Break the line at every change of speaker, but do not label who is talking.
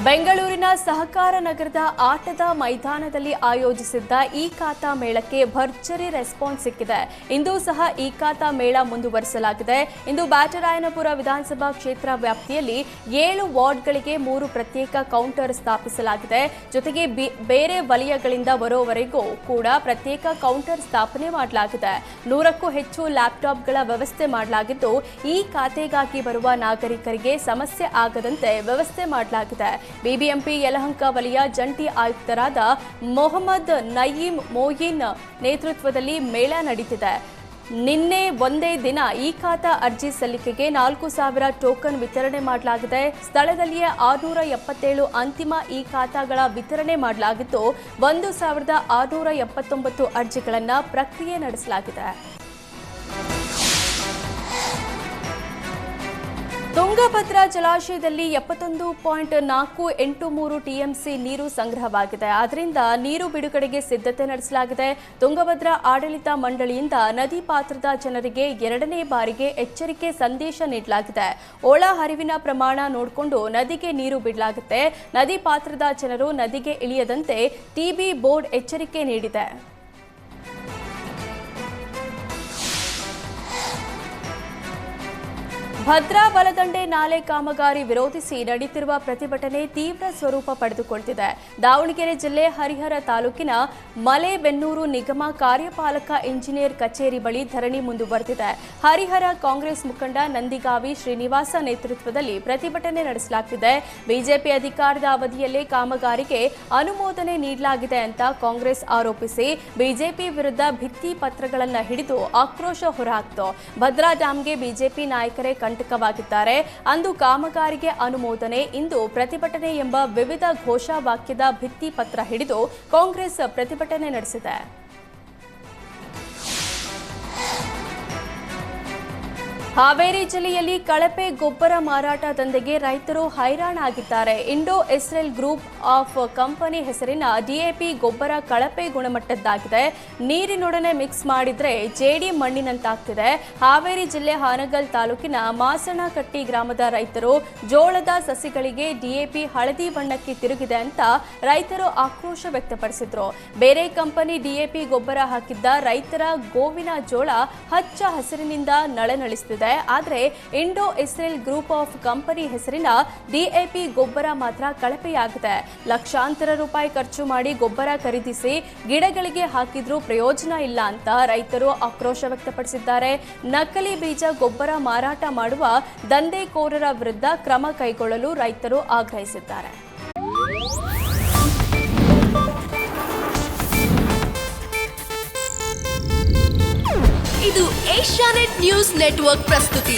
ಬೆಂಗಳೂರಿನ ಸಹಕಾರ ನಗರದ ಆಟದ ಮೈದಾನದಲ್ಲಿ ಆಯೋಜಿಸಿದ್ದ ಈ ಖಾತಾ ಮೇಳಕ್ಕೆ ಭರ್ಜರಿ ರೆಸ್ಪಾನ್ಸ್ ಸಿಕ್ಕಿದೆ. ಇಂದು ಸಹ ಈ ಖಾತಾ ಮೇಳ ಮುಂದುವರಿಸಲಾಗಿದೆ. ಇಂದು ಬ್ಯಾಟರಾಯನಪುರ ವಿಧಾನಸಭಾ ಕ್ಷೇತ್ರ ವ್ಯಾಪ್ತಿಯಲ್ಲಿ 7 ವಾರ್ಡ್ಗಳಿಗೆ 3 ಪ್ರತ್ಯೇಕ ಕೌಂಟರ್ ಸ್ಥಾಪಿಸಲಾಗಿದೆ. ಜೊತೆಗೆ ಬೇರೆ ವಲಯಗಳಿಂದ ಬರೋವರೆಗೂ ಕೂಡ ಪ್ರತ್ಯೇಕ ಕೌಂಟರ್ ಸ್ಥಾಪನೆ ಮಾಡಲಾಗಿದೆ. 100ಕ್ಕೂ ಹೆಚ್ಚು ಲ್ಯಾಪ್ಟಾಪ್ಗಳ ವ್ಯವಸ್ಥೆ ಮಾಡಲಾಗಿದ್ದು, ಈ ಖಾತೆಗಾಗಿ ಬರುವ ನಾಗರಿಕರಿಗೆ ಸಮಸ್ಯೆ ಆಗದಂತೆ ವ್ಯವಸ್ಥೆ ಮಾಡಲಾಗಿದೆ. ಬಿಬಿಎಂಪಿ ಯಲಹಂಕ ವಲಯ ಜಂಟಿ ಆಯುಕ್ತರಾದ ಮೊಹಮ್ಮದ್ ನಯೀಂ ಮೋಯಿನ್ ನೇತೃತ್ವದಲ್ಲಿ ಮೇಳ ನಡೆದಿದೆ. ನಿನ್ನೆ ಒಂದೇ ದಿನ ಈ ಖಾತಾ ಅರ್ಜಿ ಸಲ್ಲಿಕೆಗೆ 4,000 ಟೋಕನ್ ವಿತರಣೆ ಮಾಡಲಾಗಿದೆ. ಸ್ಥಳದಲ್ಲಿಯೇ 677 ಅಂತಿಮ ಈ ಖಾತಾಗಳ ವಿತರಣೆ ಮಾಡಲಾಗಿದ್ದು, 1,679 ಅರ್ಜಿಗಳನ್ನು ಪ್ರಕ್ರಿಯೆ ನಡೆಸಲಾಗಿದೆ. ತುಂಗಭದ್ರಾ ಜಲಾಶಯದಲ್ಲಿ 71.483 ಟಿಎಂಸಿ ನೀರು ಸಂಗ್ರಹವಾಗಿದೆ. ಆದ್ದರಿಂದ ನೀರು ಬಿಡುಗಡೆಗೆ ಸಿದ್ಧತೆ ನಡೆಸಲಾಗಿದೆ. ತುಂಗಭದ್ರಾ ಆಡಳಿತ ಮಂಡಳಿಯಿಂದ ನದಿ ಪಾತ್ರದ ಜನರಿಗೆ 2ನೇ ಬಾರಿಗೆ ಎಚ್ಚರಿಕೆ ಸಂದೇಶ ನೀಡಲಾಗಿದೆ. ಒಳ ಹರಿವಿನ ಪ್ರಮಾಣ ನೋಡಿಕೊಂಡು ನದಿಗೆ ನೀರು ಬಿಡಲಾಗುತ್ತೆ. ನದಿ ಪಾತ್ರದ ಜನರು ನದಿಗೆ ಇಳಿಯದಂತೆ ಟಿಬಿ ಬೋರ್ಡ್ ಎಚ್ಚರಿಕೆ ನೀಡಿದೆ. ಭದ್ರಾ ಬಲದಂಡೆ ನಾಲೆ ಕಾಮಗಾರಿ ವಿರೋಧಿಸಿ ನಡೆಯುತ್ತಿರುವ ಪ್ರತಿಭಟನೆ ತೀವ್ರ ಸ್ವರೂಪ ಪಡೆದುಕೊಳ್ಳುತ್ತಿದೆ. ದಾವಣಗೆರೆ ಜಿಲ್ಲೆ ಹರಿಹರ ತಾಲೂಕಿನ ಮಲೆಬೆನ್ನೂರು ನಿಗಮ ಕಾರ್ಯಪಾಲಕ ಇಂಜಿನಿಯರ್ ಕಚೇರಿ ಬಳಿ ಧರಣಿ ಮುಂದುವರೆದಿದೆ. ಹರಿಹರ ಕಾಂಗ್ರೆಸ್ ಮುಖಂಡ ನಂದಿಗಾವಿ ಶ್ರೀನಿವಾಸ ನೇತೃತ್ವದಲ್ಲಿ ಪ್ರತಿಭಟನೆ ನಡೆಸಲಾಗುತ್ತಿದೆ. ಬಿಜೆಪಿ ಅಧಿಕಾರದ ಅವಧಿಯಲ್ಲೇ ಕಾಮಗಾರಿಗೆ ಅನುಮೋದನೆ ನೀಡಲಾಗಿದೆ ಅಂತ ಕಾಂಗ್ರೆಸ್ ಆರೋಪಿಸಿ ಬಿಜೆಪಿ ವಿರುದ್ಧ ಭಿತ್ತಿ ಪತ್ರಗಳನ್ನು ಹಿಡಿದು ಆಕ್ರೋಶ ಹೊರಹಾಕಿತು. ಭದ್ರಾ ಡ್ಯಾಂಗೆ ಬಿಜೆಪಿ ನಾಯಕರೇ ಕಂಟಕವಾಗಿದ್ದಾರೆ. ಅಂದು ಕಾಮಗಾರಿಗೆ ಅನುಮೋದನೆ, ಇಂದು ಪ್ರತಿಭಟನೆ ಎಂಬ ವಿವಿಧ ಘೋಷವಾಕ್ಯದ ಭಿತ್ತಿ ಪತ್ರ ಹಿಡಿದು ಕಾಂಗ್ರೆಸ್ ಪ್ರತಿಭಟನೆ ನಡೆಸಿದೆ. ಹಾವೇರಿ ಜಿಲ್ಲೆಯಲ್ಲಿ ಕಳಪೆ ಗೊಬ್ಬರ ಮಾರಾಟ ದಂಧೆಗೆ ರೈತರು ಹೈರಾಣಾಗಿದ್ದಾರೆ. Indo Israel group of company ಹೆಸರಿನ ಡಿಎಪಿ ಗೊಬ್ಬರ ಕಳಪೆ ಗುಣಮಟ್ಟದ್ದಾಗಿದೆ. ನೀರಿನೊಡನೆ ಮಿಕ್ಸ್ ಮಾಡಿದ್ರೆ ಜೇಡಿ ಮಣ್ಣಿನಂತಾಗ್ತಿದೆ. ಹಾವೇರಿ ಜಿಲ್ಲೆ ಹಾನಗಲ್ ತಾಲೂಕಿನ ಮಾಸಣಕಟ್ಟಿ ಗ್ರಾಮದ ರೈತರು ಜೋಳದ ಸಸಿಗಳಿಗೆ ಡಿಎಪಿ ಹಳದಿ ಬಣ್ಣಕ್ಕೆ ತಿರುಗಿದೆ ಅಂತ ರೈತರು ಆಕ್ರೋಶ ವ್ಯಕ್ತಪಡಿಸಿದ್ರು. ಬೇರೆ ಕಂಪನಿ ಡಿಎಪಿ ಗೊಬ್ಬರ ಹಾಕಿದ್ದ ರೈತರ ಗೋವಿನ ಜೋಳ ಹಚ್ಚ ಹಸಿರಿನಿಂದ ನಳನಳಿಸುತ್ತಿದೆ. ಆದರೆ Indo Israel group of company ಹೆಸರಿನ ಡಿಎಪಿ ಗೊಬ್ಬರ ಮಾತ್ರ ಕಳಪೆಯಾಗಿದೆ. ಲಕ್ಷಾಂತರ ರೂಪಾಯಿ ಖರ್ಚು ಮಾಡಿ ಗೊಬ್ಬರ ಖರೀದಿಸಿ ಗಿಡಗಳಿಗೆ ಹಾಕಿದ್ರೂ ಪ್ರಯೋಜನ ಇಲ್ಲ ಅಂತ ರೈತರು ಆಕ್ರೋಶ ವ್ಯಕ್ತಪಡಿಸಿದ್ದಾರೆ. ನಕಲಿ ಬೀಜ ಗೊಬ್ಬರ ಮಾರಾಟ ಮಾಡುವ ದಂಧೆಕೋರರ ವಿರುದ್ಧ ಕ್ರಮ ಕೈಗೊಳ್ಳಲು ರೈತರು ಆಗ್ರಹಿಸಿದ್ದಾರೆ.
ಇದು ಏಷ್ಯಾನೆಟ್ ನ್ಯೂಸ್ ನೆಟ್ವರ್ಕ್ ಪ್ರಸ್ತುತಿ.